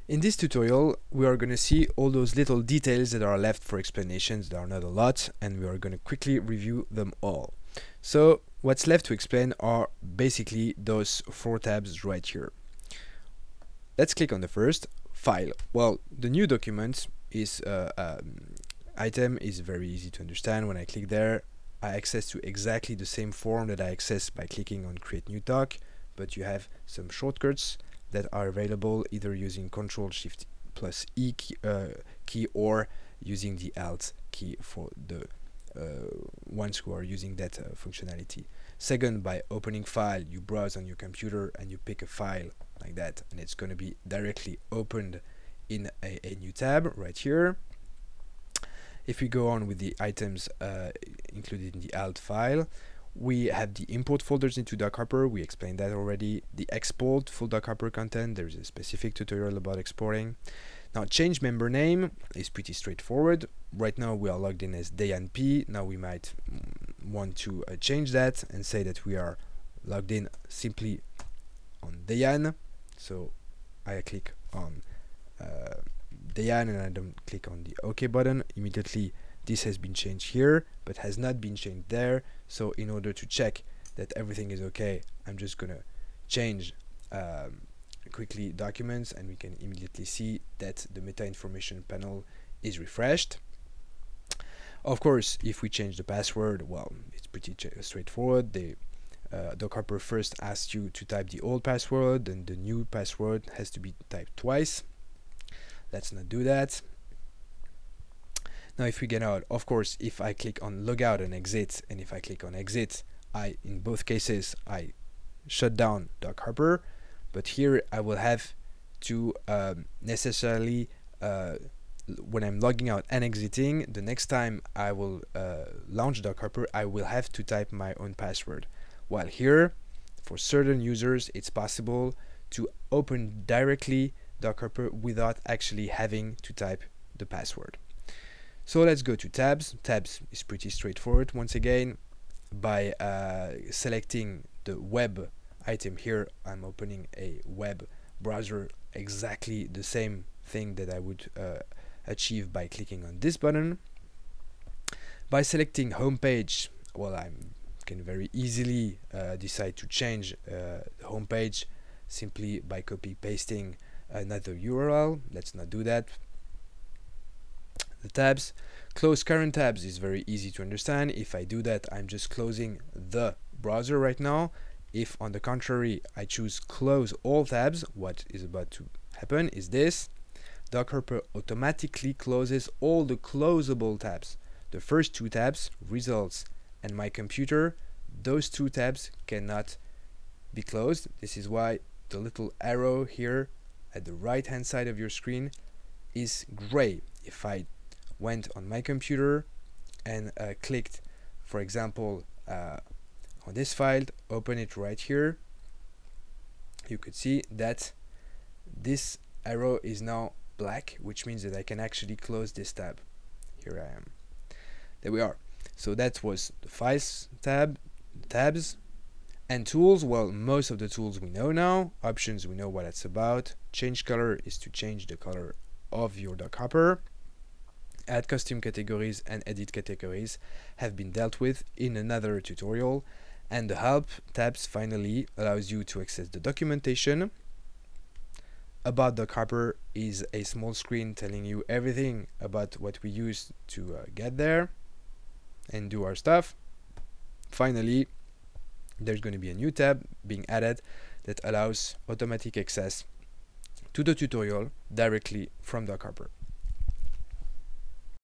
In this tutorial, we are going to see all those little details that are left for explanations. There are not a lot, and we are going to quickly review them all. So what's left to explain are basically those four tabs right here. Let's click on the first, File. Well, the new document is item is very easy to understand. When I click there, I access to exactly the same form that I access by clicking on Create New Doc, but you have some shortcuts that are available either using Ctrl+Shift+E key or using the Alt key for the ones who are using that functionality. Second, by opening File, you browse on your computer and you pick a file like that, and it's going to be directly opened in a new tab right here. If we go on with the items included in the alt file, we have the import folders into Dockhopper. We explained that already. The export full Dockhopper content, there's a specific tutorial about exporting. Now, change member name is pretty straightforward. Right now we are logged in as Dayan P. Now we might want to change that and say that we are logged in simply on Dayan. So I click on Dayan and I don't click on the OK button. Immediately this has been changed here, but has not been changed there. So in order to check that everything is okay, I'm just gonna change quickly documents, and we can immediately see that the meta information panel is refreshed. Of course, if we change the password, well, it's pretty straightforward. The Dockhopper first asks you to type the old password, and the new password has to be typed twice. Let's not do that. Now if we get out, of course, if I click on logout and exit, and if I click on exit, in both cases I shut down Dockhopper, but here I will have to necessarily when I'm logging out and exiting, the next time I will launch Dockhopper, I will have to type my own password. While here, for certain users, it's possible to open directly Dockhopper without actually having to type the password. So let's go to tabs. Tabs is pretty straightforward. Once again, by selecting the web item here, I'm opening a web browser, exactly the same thing that I would achieve by clicking on this button. By selecting homepage, well, I can very easily decide to change the homepage simply by copy pasting another URL. Let's not do that. The tabs, close current tabs is very easy to understand. If I do that, I'm just closing the browser right now. If on the contrary I choose close all tabs, what is about to happen is this: Dockhopper automatically closes all the closable tabs. The first two tabs, results and my computer, those two tabs cannot be closed. This is why the little arrow here at the right hand side of your screen is gray. If I went on my computer and clicked, for example, on this file, open it right here, you could see that this arrow is now black, which means that I can actually close this tab. Here I am. There we are. So that was the files tab, tabs, and tools. Well, most of the tools we know now. Options, we know what it's about. Change color is to change the color of your Dockhopper. Add custom categories and edit categories have been dealt with in another tutorial. And the help tabs finally allows you to access the documentation. About Dockhopper is a small screen telling you everything about what we use to get there and do our stuff. Finally, there's going to be a new tab being added that allows automatic access to the tutorial directly from Dockhopper.